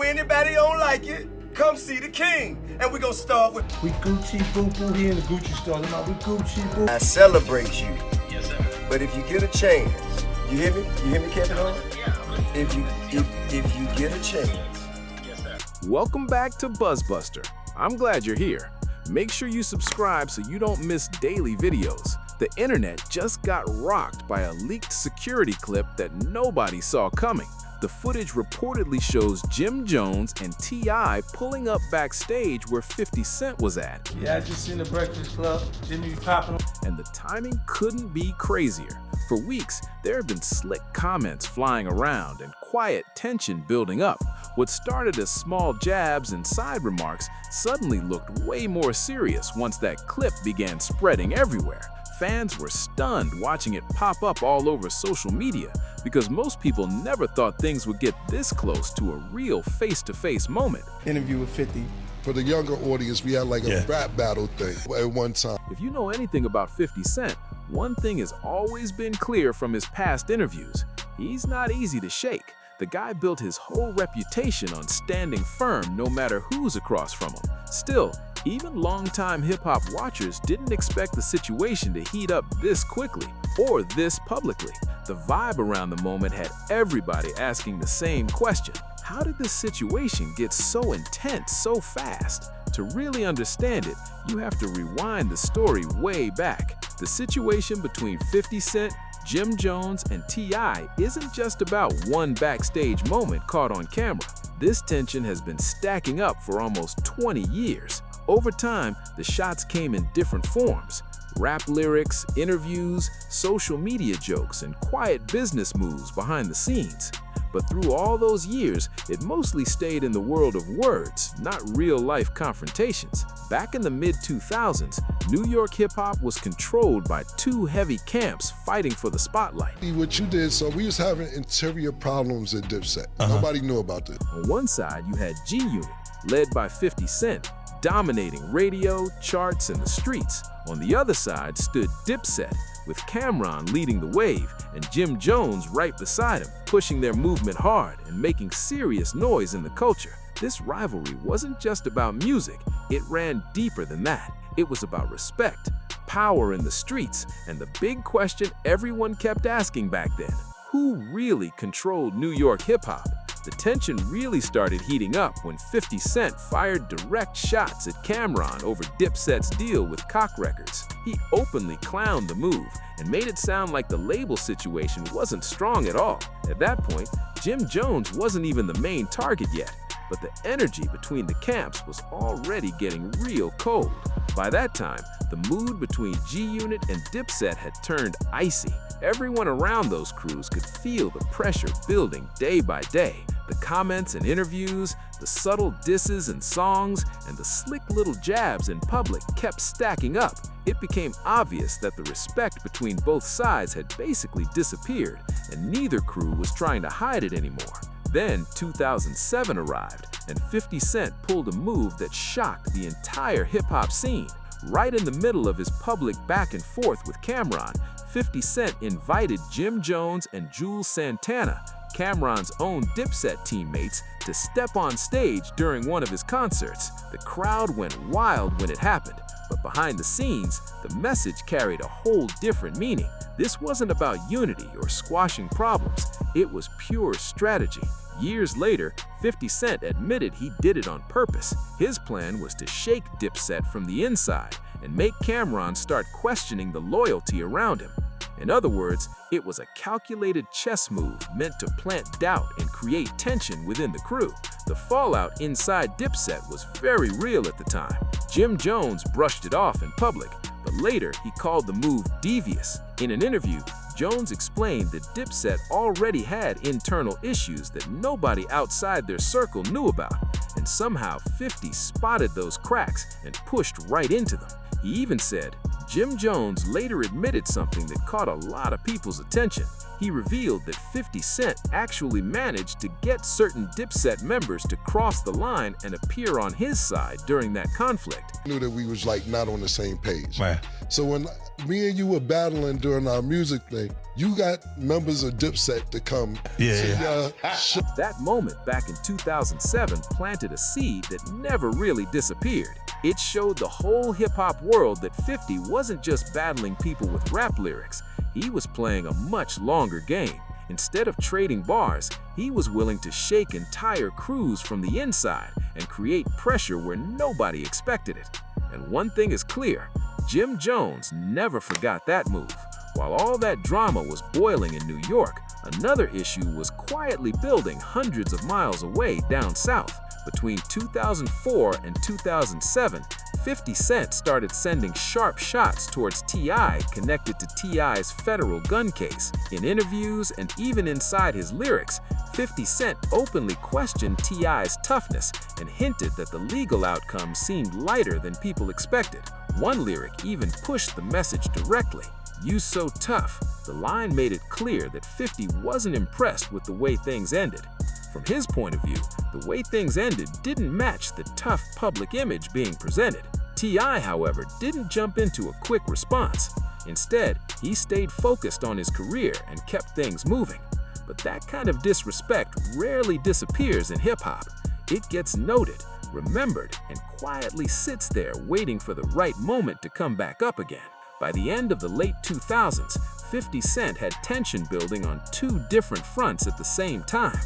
anybody don't like it, come see the king. And we're gonna start with we Gucci boo boo here in the Gucci store. We Gucci boo. I celebrate you. Yes, sir. But if you get a chance, you hear me? You hear me, Kevin? Yeah. If you get a chance. Yes, sir. Welcome back to BuzzBuster. I'm glad you're here. Make sure you subscribe so you don't miss daily videos. The internet just got rocked by a leaked security clip that nobody saw coming. The footage reportedly shows Jim Jones and T.I pulling up backstage where 50 Cent was at. Yeah, I just seen the Breakfast Club. Jimmy popping. And the timing couldn't be crazier. For weeks, there have been slick comments flying around and quiet tension building up. What started as small jabs and side remarks suddenly looked way more serious once that clip began spreading everywhere. Fans were stunned watching it pop up all over social media because most people never thought things would get this close to a real face-to-face moment. Interview with 50. For the younger audience, we had like a rap battle thing at one time. If you know anything about 50 Cent, one thing has always been clear from his past interviews. He's not easy to shake. The guy built his whole reputation on standing firm no matter who's across from him. Still, even longtime hip-hop watchers didn't expect the situation to heat up this quickly or this publicly. The vibe around the moment had everybody asking the same question. How did this situation get so intense so fast? To really understand it, you have to rewind the story way back. The situation between 50 Cent, Jim Jones, and T.I isn't just about one backstage moment caught on camera. This tension has been stacking up for almost 20 years. Over time, the shots came in different forms: rap lyrics, interviews, social media jokes, and quiet business moves behind the scenes. But through all those years, it mostly stayed in the world of words, not real-life confrontations. Back in the mid-2000s, New York hip-hop was controlled by two heavy camps fighting for the spotlight. What you did, so we was having interior problems at Dipset. Nobody knew about this. On one side, you had G-Unit, led by 50 Cent, dominating radio, charts, and the streets. On the other side stood Dipset, with Cam'ron leading the wave and Jim Jones right beside him, pushing their movement hard and making serious noise in the culture. This rivalry wasn't just about music, it ran deeper than that. It was about respect, power in the streets, and the big question everyone kept asking back then: who really controlled New York hip-hop? The tension really started heating up when 50 Cent fired direct shots at Cam'ron over Dipset's deal with Cock Records. He openly clowned the move and made it sound like the label situation wasn't strong at all. At that point, Jim Jones wasn't even the main target yet, but the energy between the camps was already getting real cold. By that time, the mood between G-Unit and Dipset had turned icy. Everyone around those crews could feel the pressure building day by day. The comments and interviews, the subtle disses and songs, and the slick little jabs in public kept stacking up. It became obvious that the respect between both sides had basically disappeared, and neither crew was trying to hide it anymore. Then 2007 arrived, and 50 Cent pulled a move that shocked the entire hip-hop scene. Right in the middle of his public back and forth with Cam'ron, 50 Cent invited Jim Jones and Jules Santana, Cam'ron's own Dipset teammates, to step on stage during one of his concerts. The crowd went wild when it happened, but behind the scenes, the message carried a whole different meaning. This wasn't about unity or squashing problems, it was pure strategy. Years later, 50 Cent admitted he did it on purpose. His plan was to shake Dipset from the inside and make Cam'ron start questioning the loyalty around him. In other words, it was a calculated chess move meant to plant doubt and create tension within the crew. The fallout inside Dipset was very real at the time. Jim Jones brushed it off in public, but later he called the move devious. In an interview, Jones explained that Dipset already had internal issues that nobody outside their circle knew about, and somehow 50 spotted those cracks and pushed right into them. He even said, Jim Jones later admitted something that caught a lot of people's attention. he revealed that 50 Cent actually managed to get certain Dipset members to cross the line and appear on his side during that conflict. I knew that we was like not on the same page. Right. So when me and you were battling during our music thing, you got members of Dipset to come to That moment back in 2007 planted a seed that never really disappeared. It showed the whole hip-hop world that 50 wasn't just battling people with rap lyrics. He was playing a much longer game. Instead of trading bars, he was willing to shake entire crews from the inside and create pressure where nobody expected it. And one thing is clear, Jim Jones never forgot that move. While all that drama was boiling in New York, another issue was quietly building hundreds of miles away down south. Between 2004 and 2007, 50 Cent started sending sharp shots towards T.I. connected to T.I.'s federal gun case. In interviews and even inside his lyrics, 50 Cent openly questioned T.I.'s toughness and hinted that the legal outcome seemed lighter than people expected. One lyric even pushed the message directly. "You so tough." The line made it clear that 50 wasn't impressed with the way things ended. From his point of view, the way things ended didn't match the tough public image being presented. T.I., however, didn't jump into a quick response. Instead, he stayed focused on his career and kept things moving. But that kind of disrespect rarely disappears in hip-hop. It gets noted, remembered, and quietly sits there waiting for the right moment to come back up again. By the end of the late 2000s, 50 Cent had tension building on two different fronts at the same time.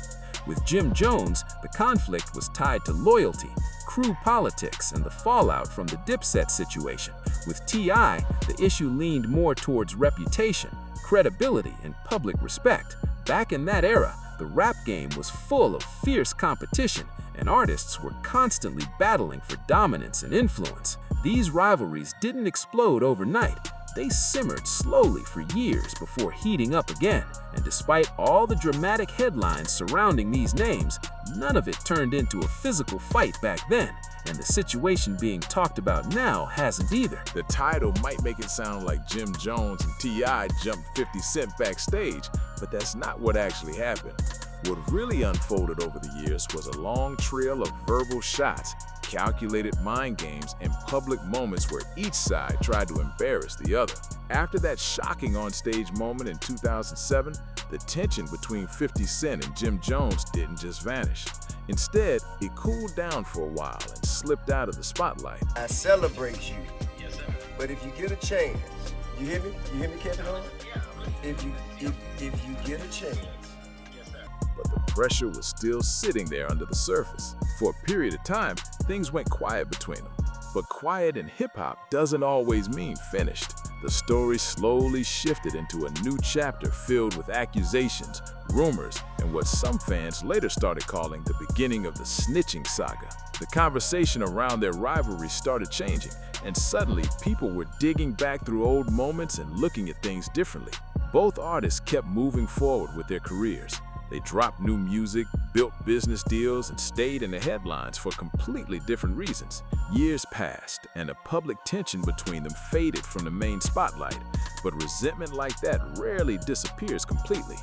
With Jim Jones, the conflict was tied to loyalty, crew politics, and the fallout from the Dipset situation. With T.I., the issue leaned more towards reputation, credibility, and public respect. Back in that era, the rap game was full of fierce competition, and artists were constantly battling for dominance and influence. These rivalries didn't explode overnight. They simmered slowly for years before heating up again, and despite all the dramatic headlines surrounding these names, none of it turned into a physical fight back then, and the situation being talked about now hasn't either. The title might make it sound like Jim Jones and T.I. jumped 50 Cent backstage, but that's not what actually happened. What really unfolded over the years was a long trail of verbal shots, calculated mind games, and public moments where each side tried to embarrass the other. After that shocking on-stage moment in 2007, the tension between 50 Cent and Jim Jones didn't just vanish. Instead, it cooled down for a while and slipped out of the spotlight. I celebrate you. Yes, sir. But if you get a chance, you hear me? You hear me, Kevin Hart? If you get a chance. But the pressure was still sitting there under the surface. For a period of time, things went quiet between them. But quiet in hip-hop doesn't always mean finished. The story slowly shifted into a new chapter filled with accusations, rumors, and what some fans later started calling the beginning of the snitching saga. The conversation around their rivalry started changing, and suddenly people were digging back through old moments and looking at things differently. Both artists kept moving forward with their careers. They dropped new music, built business deals, and stayed in the headlines for completely different reasons. Years passed, and the public tension between them faded from the main spotlight. But resentment like that rarely disappears completely.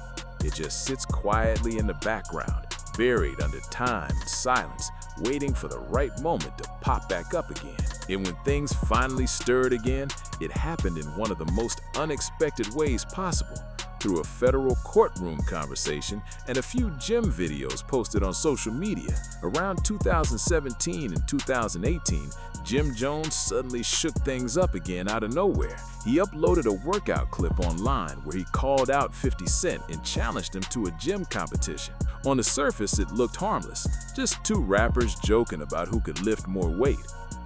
It just sits quietly in the background, buried under time and silence, waiting for the right moment to pop back up again. And when things finally stirred again, it happened in one of the most unexpected ways possible. Through a federal courtroom conversation and a few Jim videos posted on social media. Around 2017 and 2018, Jim Jones suddenly shook things up again out of nowhere. He uploaded a workout clip online where he called out 50 Cent and challenged him to a gym competition. On the surface, it looked harmless, just two rappers joking about who could lift more weight.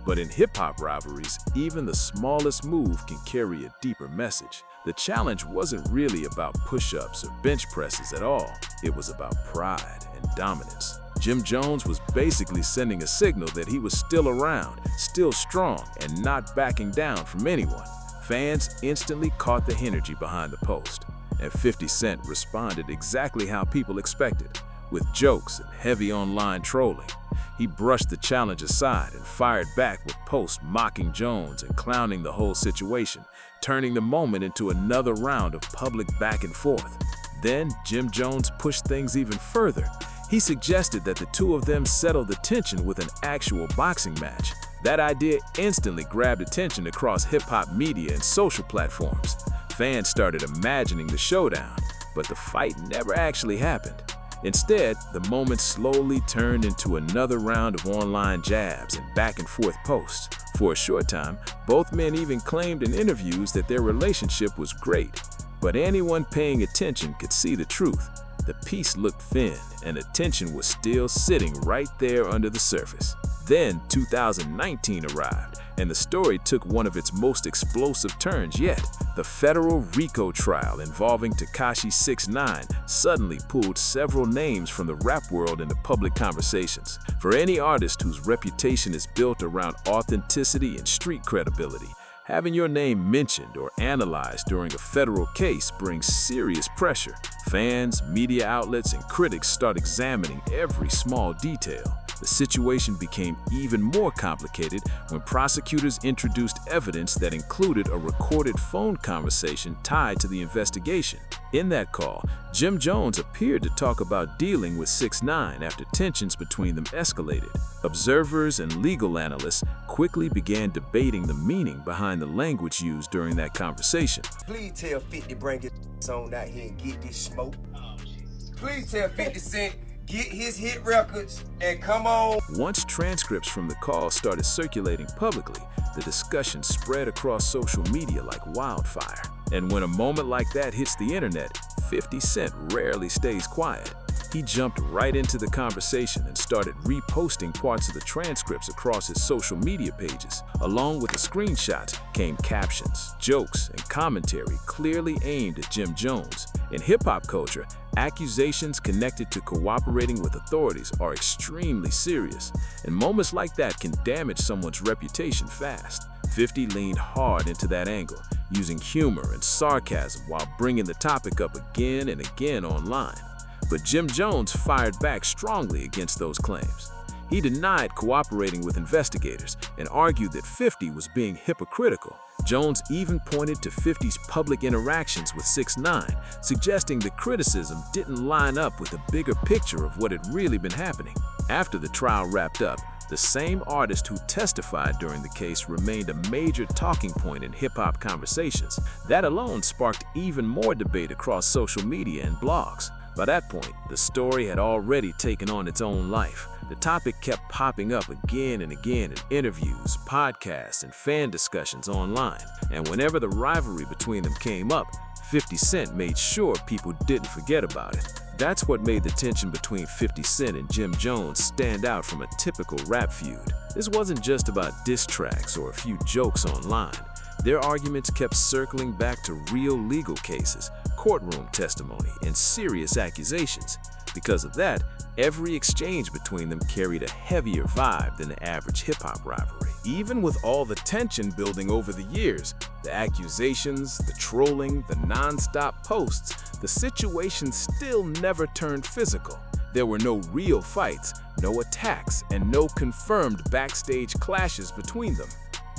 But in hip-hop rivalries, even the smallest move can carry a deeper message. The challenge wasn't really about push-ups or bench presses at all. It was about pride and dominance. Jim Jones was basically sending a signal that he was still around, still strong, and not backing down from anyone. Fans instantly caught the energy behind the post, and 50 Cent responded exactly how people expected, with jokes and heavy online trolling. He brushed the challenge aside and fired back with posts mocking Jones and clowning the whole situation, turning the moment into another round of public back and forth. Then Jim Jones pushed things even further. He suggested that the two of them settle the tension with an actual boxing match. That idea instantly grabbed attention across hip-hop media and social platforms. Fans started imagining the showdown, but the fight never actually happened. Instead, the moment slowly turned into another round of online jabs and back-and-forth posts. For a short time, both men even claimed in interviews that their relationship was great. But anyone paying attention could see the truth. The peace looked thin, and the tension was still sitting right there under the surface. Then 2019 arrived, and the story took one of its most explosive turns yet. The federal RICO trial involving Tekashi 6ix9ine suddenly pulled several names from the rap world into public conversations. For any artist whose reputation is built around authenticity and street credibility, having your name mentioned or analyzed during a federal case brings serious pressure. Fans, media outlets, and critics start examining every small detail. The situation became even more complicated when prosecutors introduced evidence that included a recorded phone conversation tied to the investigation. In that call, Jim Jones appeared to talk about dealing with 6ix9ine after tensions between them escalated. Observers and legal analysts quickly began debating the meaning behind the language used during that conversation. Please tell 50 bring his on out here and get this smoke. Please tell 50 Cent get his hit records and come on. Once transcripts from the call started circulating publicly, the discussion spread across social media like wildfire. And when a moment like that hits the internet, 50 Cent rarely stays quiet. He jumped right into the conversation and started reposting parts of the transcripts across his social media pages. Along with the screenshots came captions, jokes, and commentary clearly aimed at Jim Jones. In hip-hop culture, accusations connected to cooperating with authorities are extremely serious, and moments like that can damage someone's reputation fast. 50 leaned hard into that angle, using humor and sarcasm while bringing the topic up again and again online. But Jim Jones fired back strongly against those claims. He denied cooperating with investigators and argued that 50 was being hypocritical. Jones even pointed to 50's public interactions with 6ix9ine, suggesting the criticism didn't line up with the bigger picture of what had really been happening. After the trial wrapped up, the same artist who testified during the case remained a major talking point in hip-hop conversations. That alone sparked even more debate across social media and blogs. By that point, the story had already taken on its own life. The topic kept popping up again and again in interviews, podcasts, and fan discussions online. And whenever the rivalry between them came up, 50 Cent made sure people didn't forget about it. That's what made the tension between 50 Cent and Jim Jones stand out from a typical rap feud. This wasn't just about diss tracks or a few jokes online. Their arguments kept circling back to real legal cases, courtroom testimony, and serious accusations. Because of that, every exchange between them carried a heavier vibe than the average hip-hop rivalry. Even with all the tension building over the years, the accusations, the trolling, the non-stop posts, the situation still never turned physical. There were no real fights, no attacks, and no confirmed backstage clashes between them.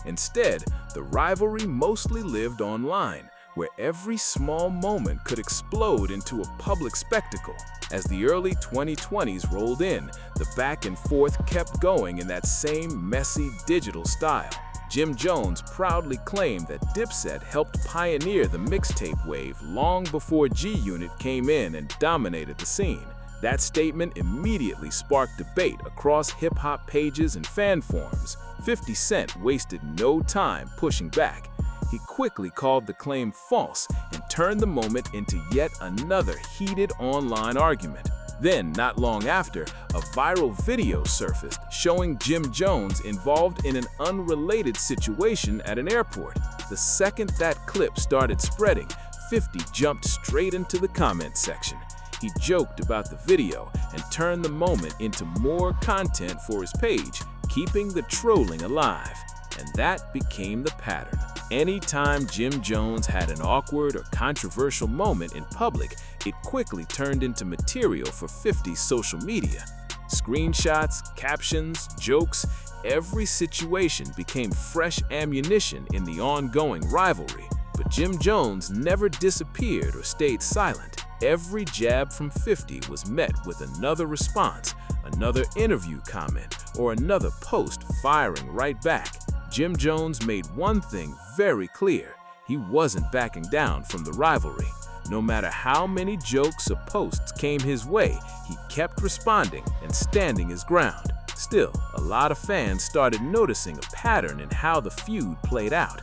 Instead, the rivalry mostly lived online, where every small moment could explode into a public spectacle. As the early 2020s rolled in, the back and forth kept going in that same messy digital style. Jim Jones proudly claimed that Dipset helped pioneer the mixtape wave long before G-Unit came in and dominated the scene. That statement immediately sparked debate across hip-hop pages and fan forums. 50 Cent wasted no time pushing back. He quickly called the claim false and turned the moment into yet another heated online argument. Then, not long after, a viral video surfaced showing Jim Jones involved in an unrelated situation at an airport. The second that clip started spreading, 50 jumped straight into the comment section. He joked about the video and turned the moment into more content for his page, keeping the trolling alive. And that became the pattern. Anytime Jim Jones had an awkward or controversial moment in public, it quickly turned into material for 50's social media. Screenshots, captions, jokes, every situation became fresh ammunition in the ongoing rivalry. But Jim Jones never disappeared or stayed silent. Every jab from 50 was met with another response, another interview comment, or another post firing right back. Jim Jones made one thing very clear: he wasn't backing down from the rivalry. No matter how many jokes or posts came his way, he kept responding and standing his ground. Still, a lot of fans started noticing a pattern in how the feud played out.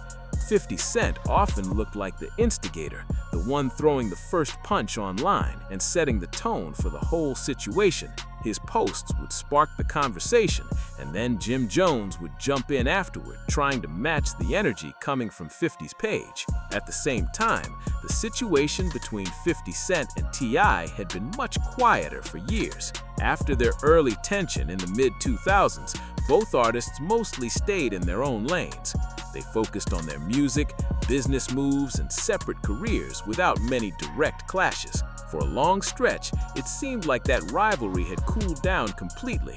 50 Cent often looked like the instigator, the one throwing the first punch online and setting the tone for the whole situation. His posts would spark the conversation, and then Jim Jones would jump in afterward, trying to match the energy coming from 50's page. At the same time, the situation between 50 Cent and T.I. had been much quieter for years. After their early tension in the mid-2000s, both artists mostly stayed in their own lanes. They focused on their music, business moves, and separate careers without many direct clashes. For a long stretch, it seemed like that rivalry had cooled down completely.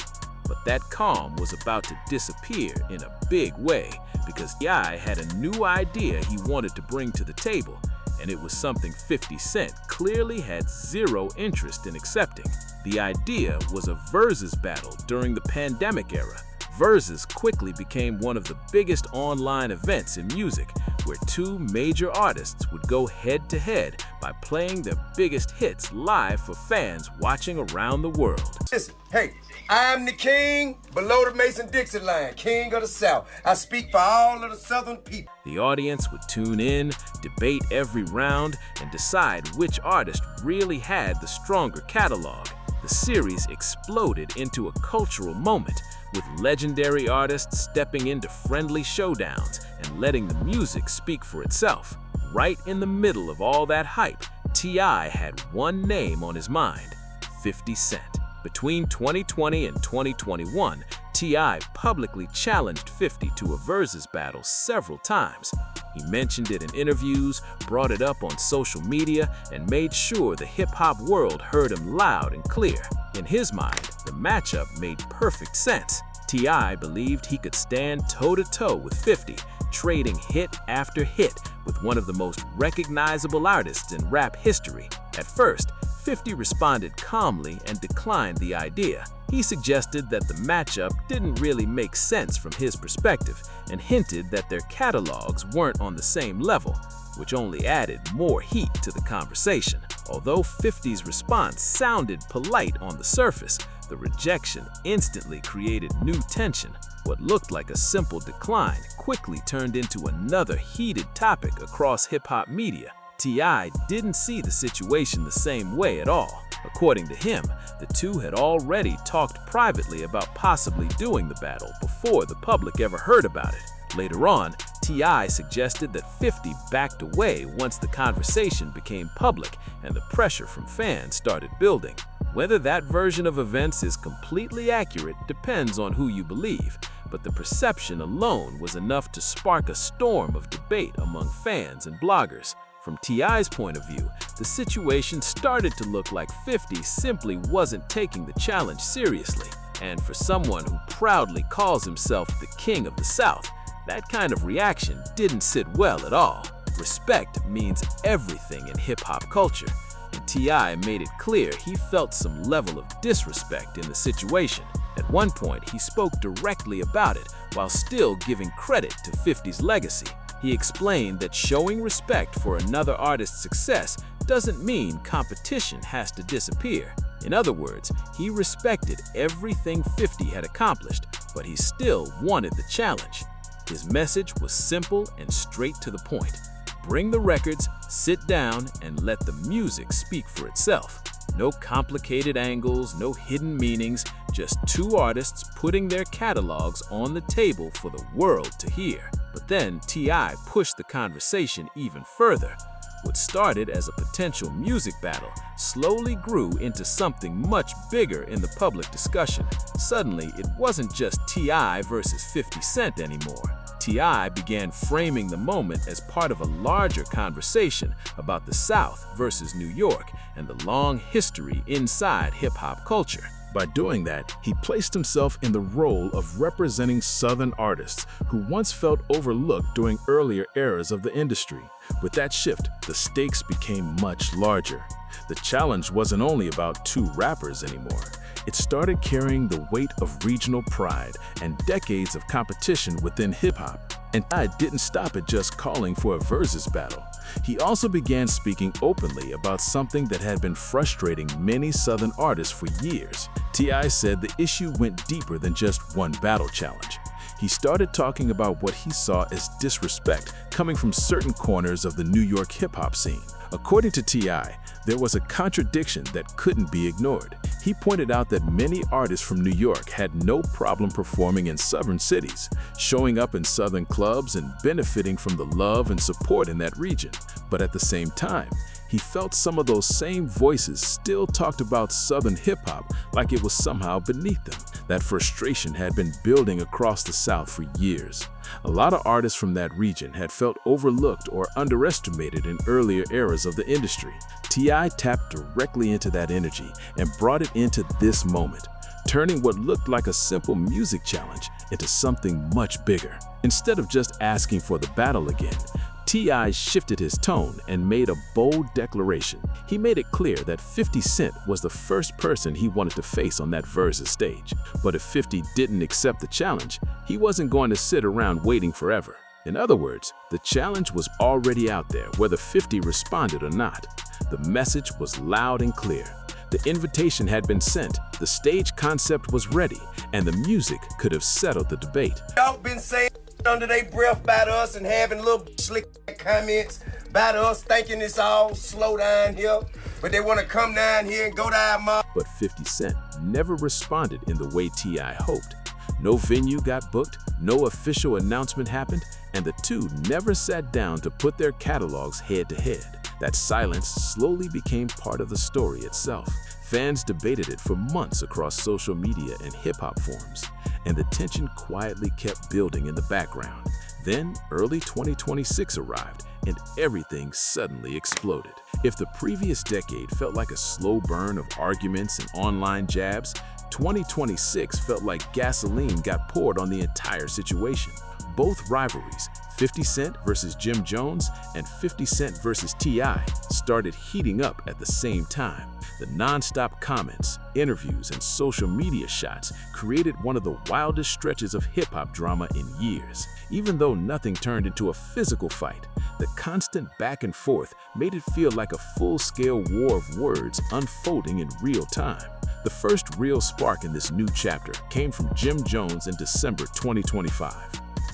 But that calm was about to disappear in a big way, because T.I. had a new idea he wanted to bring to the table, and it was something 50 Cent clearly had zero interest in accepting. The idea was a versus battle during the pandemic era. Versus quickly became one of the biggest online events in music, where two major artists would go head-to-head by playing their biggest hits live for fans watching around the world. Listen, hey, I'm the king below the Mason-Dixon line, king of the South. I speak for all of the Southern people. The audience would tune in, debate every round, and decide which artist really had the stronger catalog. The series exploded into a cultural moment, with legendary artists stepping into friendly showdowns and letting the music speak for itself. Right in the middle of all that hype, T.I. had one name on his mind: 50 Cent. Between 2020 and 2021, T.I. publicly challenged 50 to a versus battle several times. He mentioned it in interviews, brought it up on social media, and made sure the hip-hop world heard him loud and clear. In his mind, the matchup made perfect sense. T.I. believed he could stand toe-to-toe with 50, trading hit after hit with one of the most recognizable artists in rap history. At first, 50 responded calmly and declined the idea. He suggested that the matchup didn't really make sense from his perspective and hinted that their catalogs weren't on the same level, which only added more heat to the conversation. Although 50's response sounded polite on the surface, the rejection instantly created new tension. What looked like a simple decline quickly turned into another heated topic across hip-hop media. T.I. didn't see the situation the same way at all. According to him, the two had already talked privately about possibly doing the battle before the public ever heard about it. Later on, T.I. suggested that 50 backed away once the conversation became public and the pressure from fans started building. Whether that version of events is completely accurate depends on who you believe, but the perception alone was enough to spark a storm of debate among fans and bloggers. From T.I.'s point of view, the situation started to look like 50 simply wasn't taking the challenge seriously. And for someone who proudly calls himself the king of the South, that kind of reaction didn't sit well at all. Respect means everything in hip-hop culture, and T.I. made it clear he felt some level of disrespect in the situation. At one point, he spoke directly about it while still giving credit to 50's legacy. He explained that showing respect for another artist's success doesn't mean competition has to disappear. In other words, he respected everything 50 had accomplished, but he still wanted the challenge. His message was simple and straight to the point. Bring the records, sit down, and let the music speak for itself. No complicated angles, no hidden meanings, just two artists putting their catalogs on the table for the world to hear. But then T.I. pushed the conversation even further. What started as a potential music battle slowly grew into something much bigger in the public discussion. Suddenly, it wasn't just T.I. versus 50 Cent anymore. T.I. began framing the moment as part of a larger conversation about the South versus New York and the long history inside hip-hop culture. By doing that, he placed himself in the role of representing Southern artists who once felt overlooked during earlier eras of the industry. With that shift, the stakes became much larger. The challenge wasn't only about two rappers anymore. It started carrying the weight of regional pride and decades of competition within hip-hop. And T.I didn't stop at just calling for a versus battle. He also began speaking openly about something that had been frustrating many Southern artists for years. T.I said the issue went deeper than just one battle challenge. He started talking about what he saw as disrespect coming from certain corners of the New York hip-hop scene. According to T.I, there was a contradiction that couldn't be ignored. He pointed out that many artists from New York had no problem performing in southern cities, showing up in southern clubs and benefiting from the love and support in that region. But at the same time, he felt some of those same voices still talked about Southern hip-hop like it was somehow beneath them. That frustration had been building across the South for years. A lot of artists from that region had felt overlooked or underestimated in earlier eras of the industry. T.I tapped directly into that energy and brought it into this moment, turning what looked like a simple music challenge into something much bigger. Instead of just asking for the battle again, T.I shifted his tone and made a bold declaration. He made it clear that 50 Cent was the first person he wanted to face on that versus stage. But if 50 didn't accept the challenge, he wasn't going to sit around waiting forever. In other words, the challenge was already out there, whether 50 responded or not. The message was loud and clear. The invitation had been sent, the stage concept was ready, and the music could have settled the debate. Y'all been saying under their breath about us and having little slick comments about us, thinking it's all slow down here, but they want to come down here and go down my. But 50 Cent never responded in the way T.I hoped. No venue got booked, no official announcement happened, and the two never sat down to put their catalogs head to head. That silence slowly became part of the story itself. Fans debated it for months across social media and hip-hop forums, and the tension quietly kept building in the background. Then, early 2026 arrived, and everything suddenly exploded. If the previous decade felt like a slow burn of arguments and online jabs, 2026 felt like gasoline got poured on the entire situation. Both rivalries, 50 Cent versus Jim Jones and 50 Cent versus T.I, started heating up at the same time. The non-stop comments, interviews, and social media shots created one of the wildest stretches of hip-hop drama in years. Even though nothing turned into a physical fight, the constant back and forth made it feel like a full-scale war of words unfolding in real time. The first real spark in this new chapter came from Jim Jones in December 2025.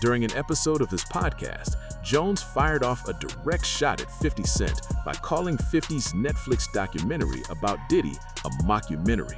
During an episode of his podcast, Jones fired off a direct shot at 50 Cent by calling 50's Netflix documentary about Diddy a mockumentary.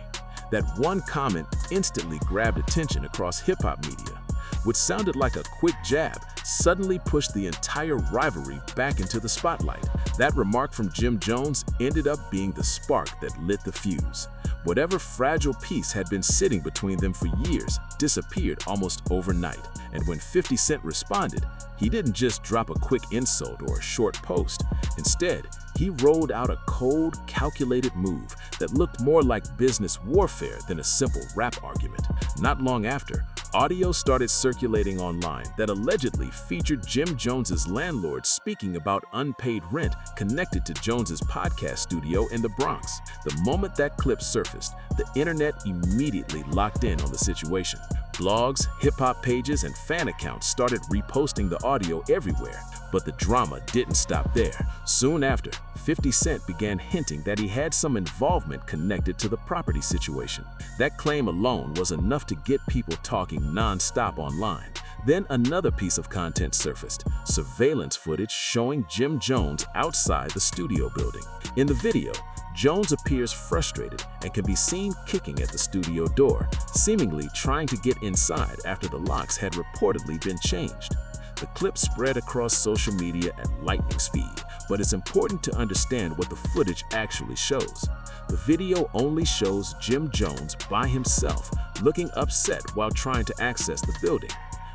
That one comment instantly grabbed attention across hip-hop media. What sounded like a quick jab suddenly pushed the entire rivalry back into the spotlight. That remark from Jim Jones ended up being the spark that lit the fuse. Whatever fragile piece had been sitting between them for years disappeared almost overnight. And when 50 Cent responded, he didn't just drop a quick insult or a short post. Instead, he rolled out a cold, calculated move that looked more like business warfare than a simple rap argument. Not long after, audio started circulating online that allegedly featured Jim Jones's landlord speaking about unpaid rent connected to Jones's podcast studio in the Bronx. The moment that clip surfaced, the internet immediately locked in on the situation. Blogs, hip-hop pages, and fan accounts started reposting the audio everywhere. But the drama didn't stop there. Soon after, 50 Cent began hinting that he had some involvement connected to the property situation. That claim alone was enough to get people talking non-stop online. Then another piece of content surfaced, surveillance footage showing Jim Jones outside the studio building. In the video, Jones appears frustrated and can be seen kicking at the studio door, seemingly trying to get inside after the locks had reportedly been changed. The clip spread across social media at lightning speed, but it's important to understand what the footage actually shows. The video only shows Jim Jones by himself, looking upset while trying to access the building.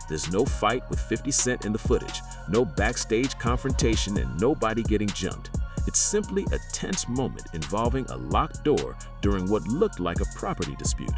There's no fight with 50 Cent in the footage, no backstage confrontation, and nobody getting jumped. It's simply a tense moment involving a locked door during what looked like a property dispute.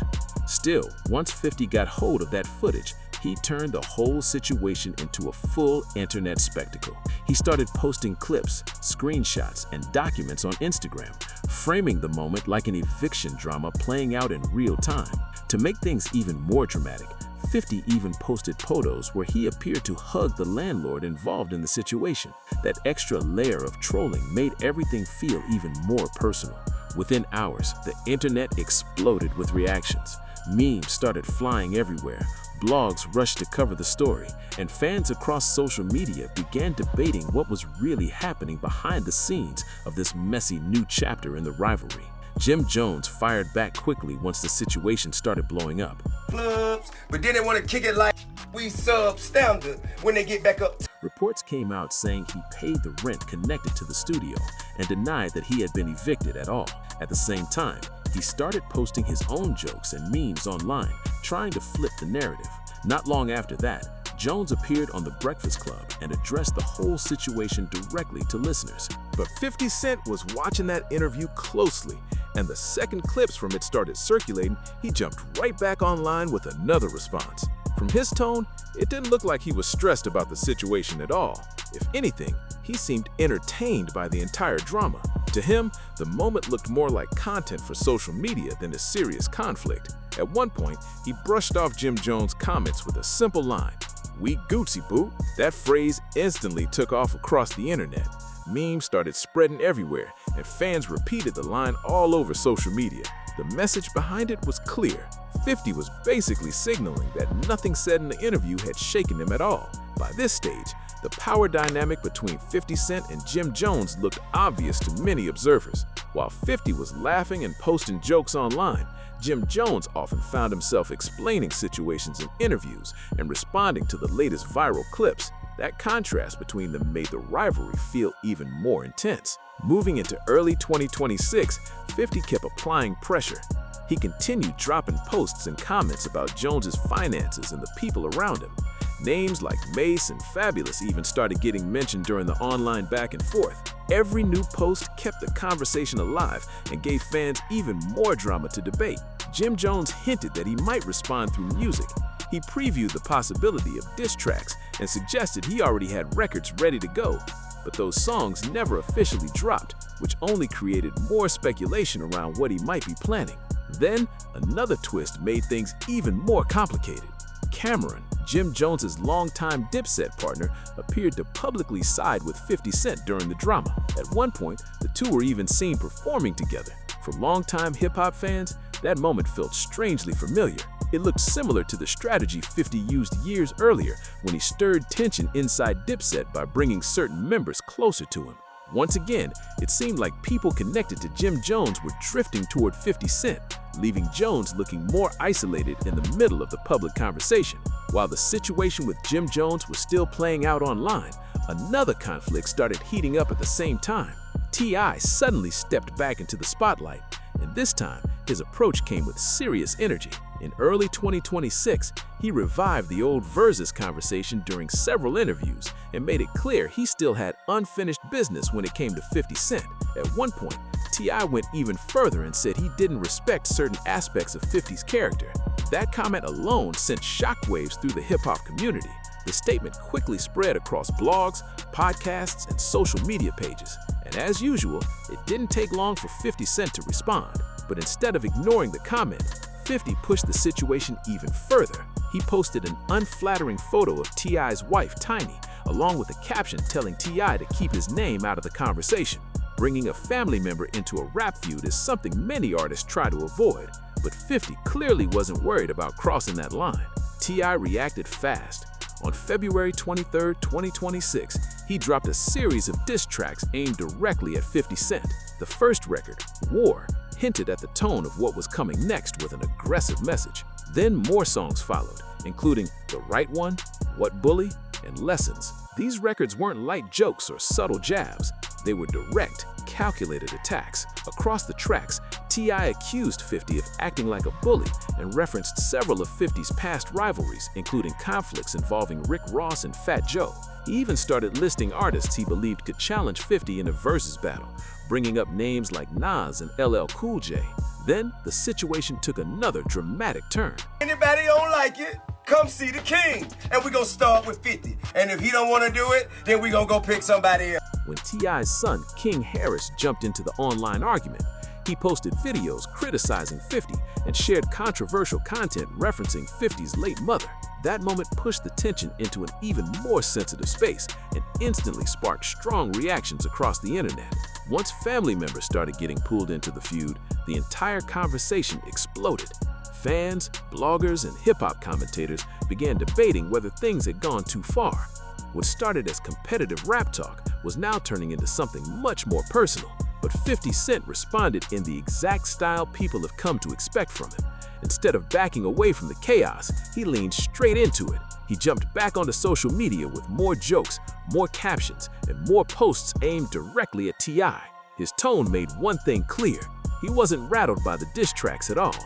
Still, once 50 got hold of that footage, he turned the whole situation into a full internet spectacle. He started posting clips, screenshots, and documents on Instagram, framing the moment like an eviction drama playing out in real time. To make things even more dramatic, 50 even posted photos where he appeared to hug the landlord involved in the situation. That extra layer of trolling made everything feel even more personal. Within hours, the internet exploded with reactions. Memes started flying everywhere, blogs rushed to cover the story, and fans across social media began debating what was really happening behind the scenes of this messy new chapter in the rivalry. Jim Jones fired back quickly once the situation started blowing up. Clubs, but then they want to kick it like we substandard when they get back up. Reports came out saying he paid the rent connected to the studio and denied that he had been evicted at all. At the same time, he started posting his own jokes and memes online, trying to flip the narrative. Not long after that, Jones appeared on The Breakfast Club and addressed the whole situation directly to listeners. But 50 Cent was watching that interview closely, and the second clips from it started circulating, he jumped right back online with another response. From his tone, it didn't look like he was stressed about the situation at all. If anything, he seemed entertained by the entire drama. To him, the moment looked more like content for social media than a serious conflict. At one point, he brushed off Jim Jones' comments with a simple line, "We Gucci, boo." That phrase instantly took off across the internet. Memes started spreading everywhere, and fans repeated the line all over social media. The message behind it was clear. 50 was basically signaling that nothing said in the interview had shaken him at all. By this stage, the power dynamic between 50 Cent and Jim Jones looked obvious to many observers. While 50 was laughing and posting jokes online, Jim Jones often found himself explaining situations in interviews and responding to the latest viral clips. That contrast between them made the rivalry feel even more intense. Moving into early 2026, 50 kept applying pressure. He continued dropping posts and comments about Jones's finances and the people around him. Names like Mace and Fabulous even started getting mentioned during the online back and forth. Every new post kept the conversation alive and gave fans even more drama to debate. Jim Jones hinted that he might respond through music. He previewed the possibility of diss tracks and suggested he already had records ready to go. But those songs never officially dropped, which only created more speculation around what he might be planning. Then, another twist made things even more complicated. Cameron, Jim Jones's longtime Dipset partner, appeared to publicly side with 50 Cent during the drama. At one point, the two were even seen performing together. For longtime hip-hop fans, that moment felt strangely familiar. It looked similar to the strategy 50 used years earlier when he stirred tension inside Dipset by bringing certain members closer to him. Once again, it seemed like people connected to Jim Jones were drifting toward 50 Cent, leaving Jones looking more isolated in the middle of the public conversation. While the situation with Jim Jones was still playing out online, another conflict started heating up at the same time. T.I suddenly stepped back into the spotlight, and this time, his approach came with serious energy. In early 2026, he revived the old versus conversation during several interviews and made it clear he still had unfinished business when it came to 50 Cent. At one point, T.I went even further and said he didn't respect certain aspects of 50's character. That comment alone sent shockwaves through the hip-hop community. The statement quickly spread across blogs, podcasts, and social media pages. And as usual, it didn't take long for 50 Cent to respond. But instead of ignoring the comment, 50 pushed the situation even further. He posted an unflattering photo of T.I.'s wife, Tiny, along with a caption telling T.I to keep his name out of the conversation. Bringing a family member into a rap feud is something many artists try to avoid, but 50 clearly wasn't worried about crossing that line. T.I reacted fast. On February 23, 2026, he dropped a series of diss tracks aimed directly at 50 Cent. The first record, War, hinted at the tone of what was coming next with an aggressive message. Then more songs followed, including The Right One, What Bully, and Lessons. These records weren't light jokes or subtle jabs. They were direct, calculated attacks. Across the tracks, T.I. accused 50 of acting like a bully and referenced several of 50's past rivalries, including conflicts involving Rick Ross and Fat Joe. He even started listing artists he believed could challenge 50 in a versus battle, bringing up names like Nas and LL Cool J. Then, the situation took another dramatic turn. Anybody don't like it, come see the king. And we gonna start with 50. And if he don't wanna do it, then we gonna go pick somebody else. When T.I.'s son, King Harris, jumped into the online argument, he posted videos criticizing 50 and shared controversial content referencing 50's late mother. That moment pushed the tension into an even more sensitive space and instantly sparked strong reactions across the internet. Once family members started getting pulled into the feud, the entire conversation exploded. Fans, bloggers, and hip-hop commentators began debating whether things had gone too far. What started as competitive rap talk was now turning into something much more personal. But 50 Cent responded in the exact style people have come to expect from him. Instead of backing away from the chaos, he leaned straight into it. He jumped back onto social media with more jokes, more captions, and more posts aimed directly at T.I. His tone made one thing clear: he wasn't rattled by the diss tracks at all.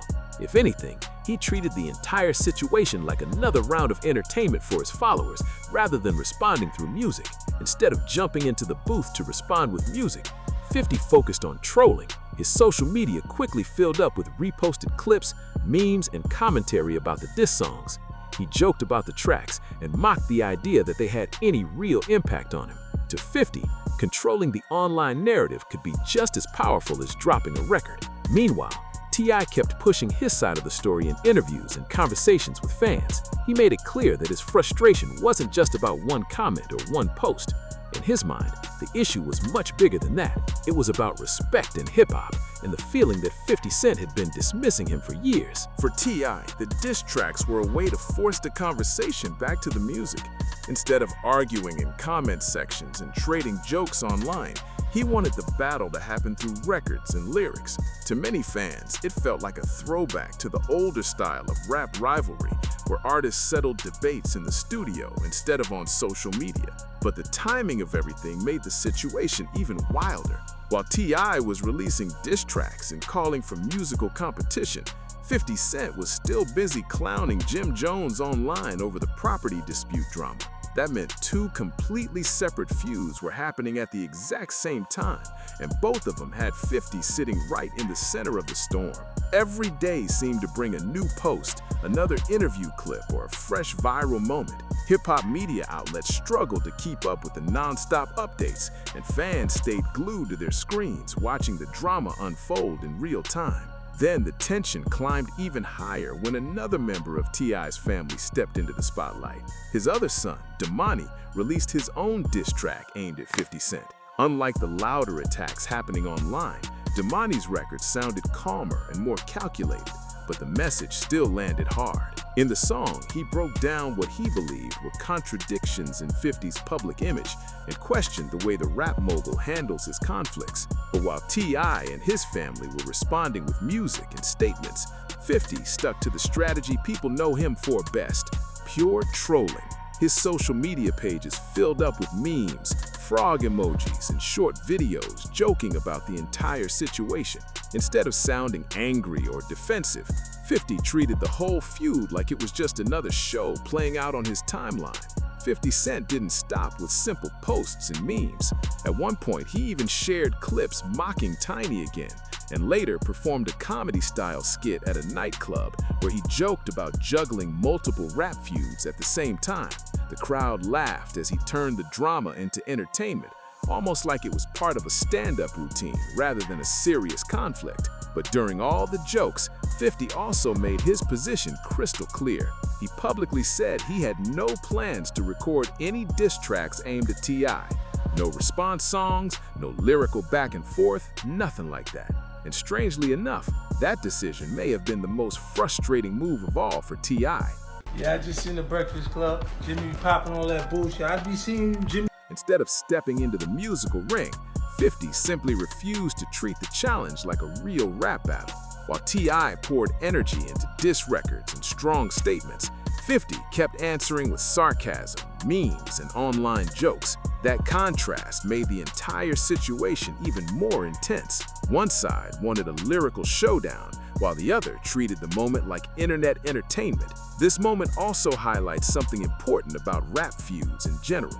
If anything, he treated the entire situation like another round of entertainment for his followers rather than responding through music. Instead of jumping into the booth to respond with music, 50 focused on trolling. His social media quickly filled up with reposted clips, memes, and commentary about the diss songs. He joked about the tracks and mocked the idea that they had any real impact on him. To 50, controlling the online narrative could be just as powerful as dropping a record. Meanwhile, T.I. kept pushing his side of the story in interviews and conversations with fans. He made it clear that his frustration wasn't just about one comment or one post. In his mind, the issue was much bigger than that. It was about respect in hip-hop and the feeling that 50 Cent had been dismissing him for years. For T.I., the diss tracks were a way to force the conversation back to the music. Instead of arguing in comment sections and trading jokes online, he wanted the battle to happen through records and lyrics. To many fans, it felt like a throwback to the older style of rap rivalry, where artists settled debates in the studio instead of on social media. But the timing of everything made the situation even wilder. While T.I. was releasing diss tracks and calling for musical competition, 50 Cent was still busy clowning Jim Jones online over the property dispute drama. That meant two completely separate feuds were happening at the exact same time, and both of them had 50 sitting right in the center of the storm. Every day seemed to bring a new post, another interview clip, or a fresh viral moment. Hip-hop media outlets struggled to keep up with the non-stop updates, and fans stayed glued to their screens, watching the drama unfold in real time. Then the tension climbed even higher when another member of T.I.'s family stepped into the spotlight. His other son, Damani, released his own diss track aimed at 50 Cent. Unlike the louder attacks happening online, Damani's records sounded calmer and more calculated, but the message still landed hard. In the song, he broke down what he believed were contradictions in 50's public image and questioned the way the rap mogul handles his conflicts. But while T.I. and his family were responding with music and statements, 50 stuck to the strategy people know him for best: pure trolling. His social media pages filled up with memes, frog emojis, and short videos joking about the entire situation. Instead of sounding angry or defensive, 50 treated the whole feud like it was just another show playing out on his timeline. 50 Cent didn't stop with simple posts and memes. At one point, he even shared clips mocking Tiny again, and later performed a comedy-style skit at a nightclub where he joked about juggling multiple rap feuds at the same time. The crowd laughed as he turned the drama into entertainment, almost like it was part of a stand-up routine rather than a serious conflict. But during all the jokes, 50 also made his position crystal clear. He publicly said he had no plans to record any diss tracks aimed at T.I. No response songs, no lyrical back and forth, nothing like that. And strangely enough, that decision may have been the most frustrating move of all for T.I. Yeah, I just seen the Breakfast Club. Jimmy popping all that bullshit. I be seeing Jimmy. Instead of stepping into the musical ring, 50 simply refused to treat the challenge like a real rap battle. While T.I. poured energy into diss records and strong statements, 50 kept answering with sarcasm, memes, and online jokes. That contrast made the entire situation even more intense. One side wanted a lyrical showdown, while the other treated the moment like internet entertainment. This moment also highlights something important about rap feuds in general.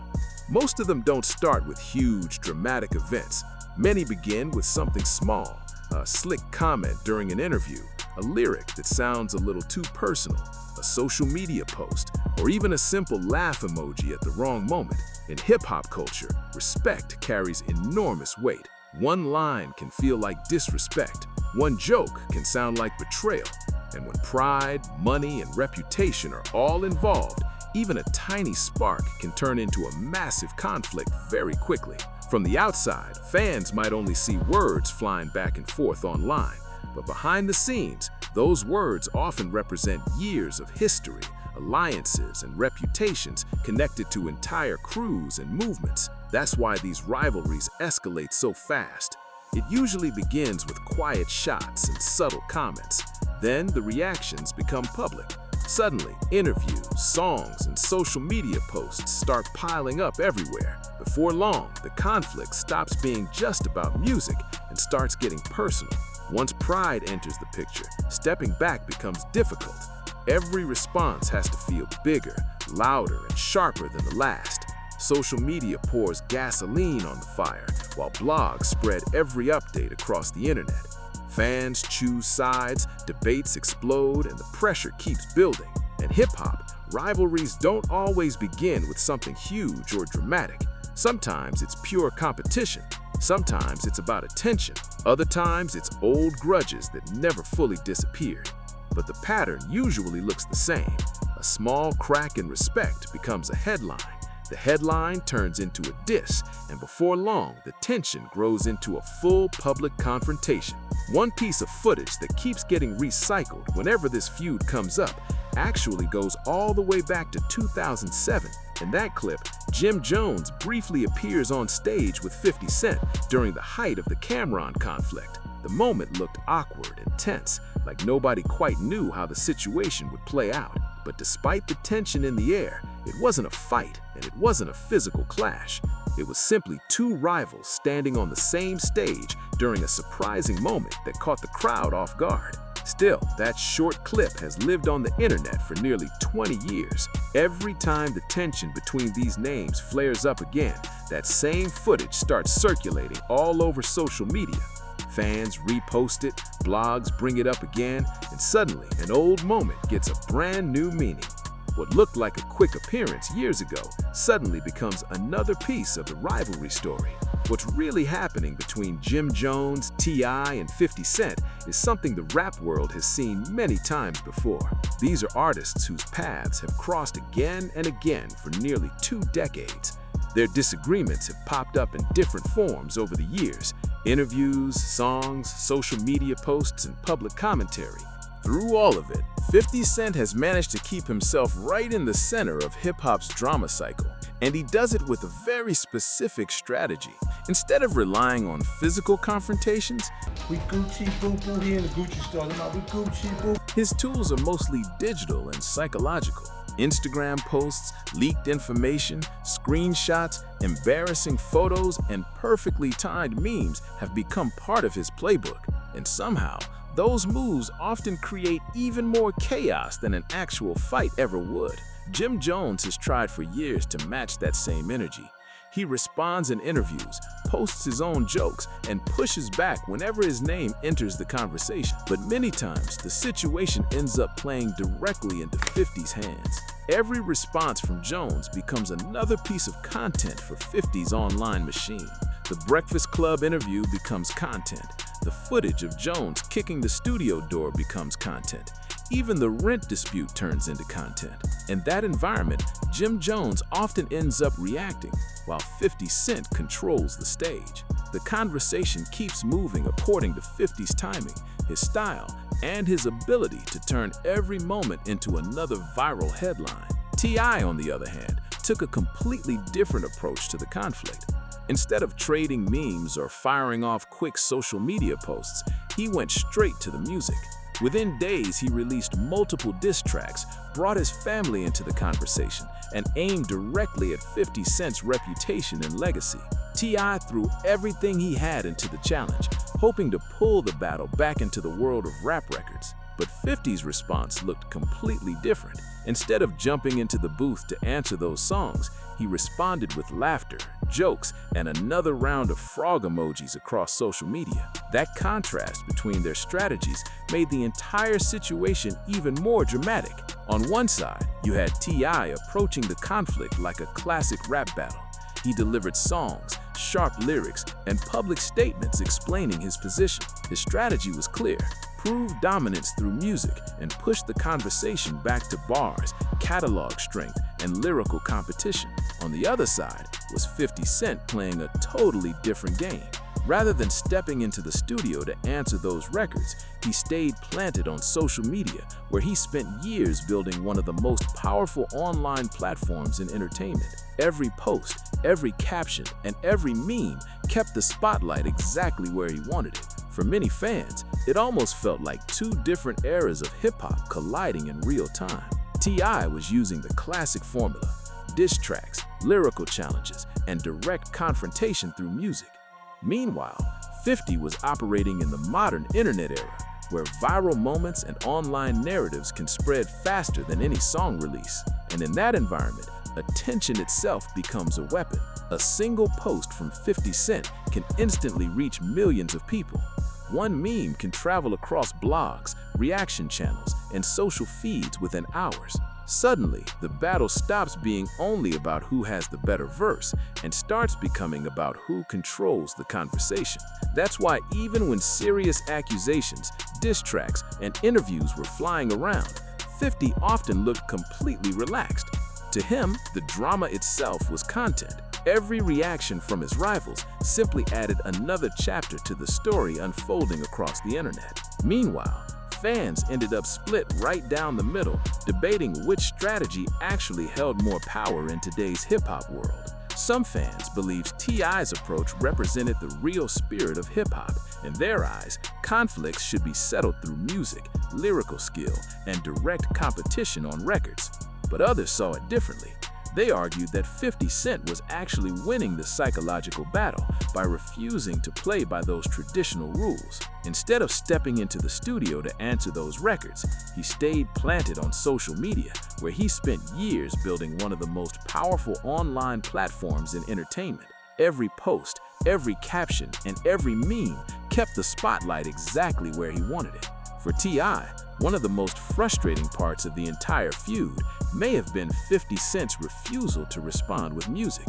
Most of them don't start with huge, dramatic events. Many begin with something small, a slick comment during an interview, a lyric that sounds a little too personal, a social media post, or even a simple laugh emoji at the wrong moment. In hip-hop culture, respect carries enormous weight. One line can feel like disrespect. One joke can sound like betrayal. And when pride, money, and reputation are all involved, even a tiny spark can turn into a massive conflict very quickly. From the outside, fans might only see words flying back and forth online, but behind the scenes, those words often represent years of history, alliances, and reputations connected to entire crews and movements. That's why these rivalries escalate so fast. It usually begins with quiet shots and subtle comments. Then the reactions become public. Suddenly, interviews, songs, and social media posts start piling up everywhere. Before long, the conflict stops being just about music and starts getting personal. Once pride enters the picture, stepping back becomes difficult. Every response has to feel bigger, louder, and sharper than the last. Social media pours gasoline on the fire, while blogs spread every update across the internet. Fans choose sides, debates explode, and the pressure keeps building. In hip-hop, rivalries don't always begin with something huge or dramatic. Sometimes it's pure competition. Sometimes it's about attention. Other times it's old grudges that never fully disappeared. But the pattern usually looks the same. A small crack in respect becomes a headline. The headline turns into a diss, and before long, the tension grows into a full public confrontation. One piece of footage that keeps getting recycled whenever this feud comes up actually goes all the way back to 2007. In that clip, Jim Jones briefly appears on stage with 50 Cent during the height of the Cameron conflict. The moment looked awkward and tense, like nobody quite knew how the situation would play out. But despite the tension in the air, it wasn't a fight and it wasn't a physical clash. It was simply two rivals standing on the same stage during a surprising moment that caught the crowd off guard. Still, that short clip has lived on the internet for nearly 20 years. Every time the tension between these names flares up again, that same footage starts circulating all over social media. Fans repost it, blogs bring it up again, and suddenly an old moment gets a brand new meaning. What looked like a quick appearance years ago suddenly becomes another piece of the rivalry story. What's really happening between Jim Jones, T.I, and 50 Cent is something the rap world has seen many times before. These are artists whose paths have crossed again and again for nearly 2 decades. Their disagreements have popped up in different forms over the years: interviews, songs, social media posts, and public commentary. Through all of it, 50 Cent has managed to keep himself right in the center of hip-hop's drama cycle, and he does it with a very specific strategy. Instead of relying on physical confrontations, We Gucci boo boo here in the Gucci store. We Gucci boo. his tools are mostly digital and psychological. Instagram posts, leaked information, screenshots, embarrassing photos, and perfectly timed memes have become part of his playbook. And somehow, those moves often create even more chaos than an actual fight ever would. Jim Jones has tried for years to match that same energy. He responds in interviews, posts his own jokes, and pushes back whenever his name enters the conversation. But many times, the situation ends up playing directly into 50's hands. Every response from Jones becomes another piece of content for 50's online machine. The Breakfast Club interview becomes content. The footage of Jones kicking the studio door becomes content. Even the rent dispute turns into content. In that environment, Jim Jones often ends up reacting, while 50 Cent controls the stage. The conversation keeps moving according to 50's timing, his style, and his ability to turn every moment into another viral headline. T.I, on the other hand, took a completely different approach to the conflict. Instead of trading memes or firing off quick social media posts, he went straight to the music. Within days, he released multiple diss tracks, brought his family into the conversation, and aimed directly at 50 Cent's reputation and legacy. T.I. threw everything he had into the challenge, hoping to pull the battle back into the world of rap records. But 50's response looked completely different. Instead of jumping into the booth to answer those songs, he responded with laughter, jokes, and another round of frog emojis across social media. That contrast between their strategies made the entire situation even more dramatic. On one side, you had T.I. approaching the conflict like a classic rap battle. He delivered songs, sharp lyrics, and public statements explaining his position. His strategy was clear: prove dominance through music and push the conversation back to bars, catalog strength, and lyrical competition. On the other side was 50 Cent playing a totally different game. Rather than stepping into the studio to answer those records, he stayed planted on social media, where he spent years building one of the most powerful online platforms in entertainment. Every post, every caption, and every meme kept the spotlight exactly where he wanted it. For many fans, it almost felt like two different eras of hip-hop colliding in real time. T.I. was using the classic formula: diss tracks, lyrical challenges, and direct confrontation through music. Meanwhile, 50 was operating in the modern internet era, where viral moments and online narratives can spread faster than any song release. And in that environment, attention itself becomes a weapon. A single post from 50 Cent can instantly reach millions of people. One meme can travel across blogs, reaction channels, and social feeds within hours. Suddenly, the battle stops being only about who has the better verse and starts becoming about who controls the conversation. That's why even when serious accusations, diss tracks, and interviews were flying around, 50 often looked completely relaxed. To him, the drama itself was content. Every reaction from his rivals simply added another chapter to the story unfolding across the internet. Meanwhile, fans ended up split right down the middle, debating which strategy actually held more power in today's hip-hop world. Some fans believed T.I.'s approach represented the real spirit of hip-hop. In their eyes, conflicts should be settled through music, lyrical skill, and direct competition on records. But others saw it differently. They argued that 50 Cent was actually winning the psychological battle by refusing to play by those traditional rules. Instead of stepping into the studio to answer those records, he stayed planted on social media, where he spent years building one of the most powerful online platforms in entertainment. Every post, every caption, and every meme kept the spotlight exactly where he wanted it. For T.I., one of the most frustrating parts of the entire feud may have been 50 Cent's refusal to respond with music.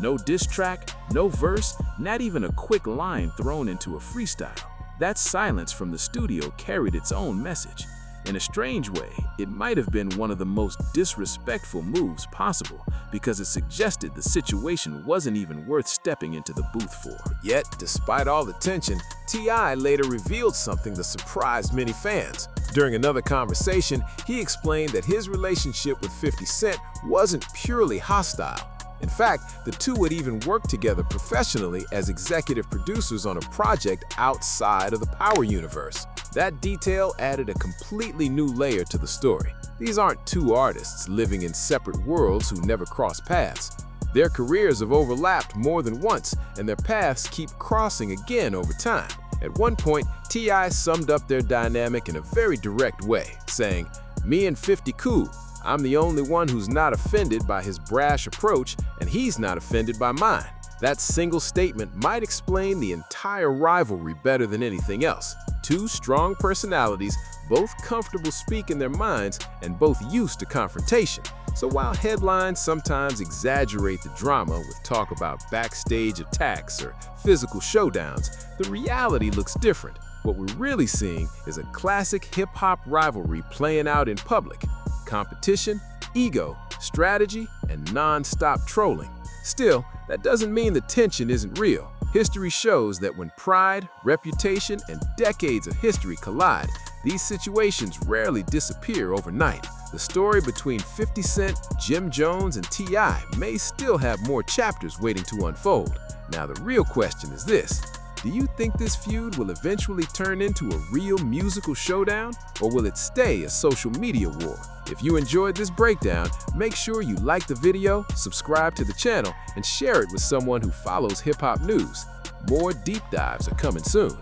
No diss track, no verse, not even a quick line thrown into a freestyle. That silence from the studio carried its own message. In a strange way, it might have been one of the most disrespectful moves possible, because it suggested the situation wasn't even worth stepping into the booth for. Yet, despite all the tension, T.I. later revealed something that surprised many fans. During another conversation, he explained that his relationship with 50 Cent wasn't purely hostile. In fact, the two would even work together professionally as executive producers on a project outside of the Power universe. That detail added a completely new layer to the story. These aren't two artists living in separate worlds who never cross paths. Their careers have overlapped more than once, and their paths keep crossing again over time. At one point, T.I. summed up their dynamic in a very direct way, saying, "Me and 50 cool. I'm the only one who's not offended by his brash approach, and he's not offended by mine." That single statement might explain the entire rivalry better than anything else. Two strong personalities, both comfortable speaking their minds and both used to confrontation. So while headlines sometimes exaggerate the drama with talk about backstage attacks or physical showdowns, the reality looks different. What we're really seeing is a classic hip-hop rivalry playing out in public. Competition, ego, strategy, and non-stop trolling. Still, that doesn't mean the tension isn't real. History shows that when pride, reputation, and decades of history collide, these situations rarely disappear overnight. The story between 50 Cent, Jim Jones, and T.I. may still have more chapters waiting to unfold. Now the real question is this: Do you think this feud will eventually turn into a real musical showdown, or will it stay a social media war? If you enjoyed this breakdown, make sure you like the video, subscribe to the channel, and share it with someone who follows hip-hop news. More deep dives are coming soon.